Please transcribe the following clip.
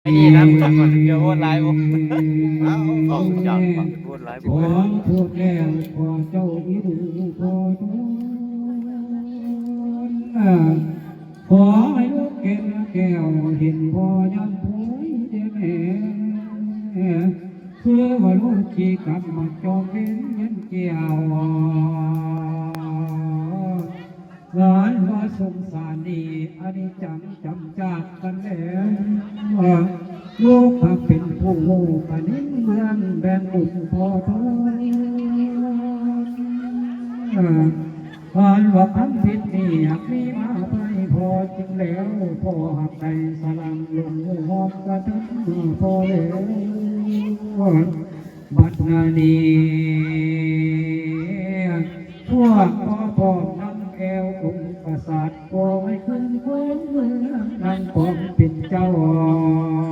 ไอ้นี่นะจังก่อนเดี๋ยวโอนไลน์ผมเอาจังก่อนโอนไลน์ผมเลยของพูดแล้วพอเจ้าอีดูพอทุนขอให้ลูกเก็บแก้วเห็นพอยำพูยเดแม่เพื่อว่าลูกขี่กลับมาจองเป็นยันเกี่ยวหลานว่าสงสารดีอันนี้จังจำจากกันแล้วลูกเป็นผู้หูปนินเมืองแบนบุญพอทนผ่านว่าคำผิดนี่อยากมีมาไปพอจริงแล้วพอหักใจสลังลงหอมกระทึกพอแล้วบัดนานีพวกพ่อนั่งแอวองค์ประสาทพอไม่ขึ้นพ้นเมืองนั่งปอมเป็นเจ้า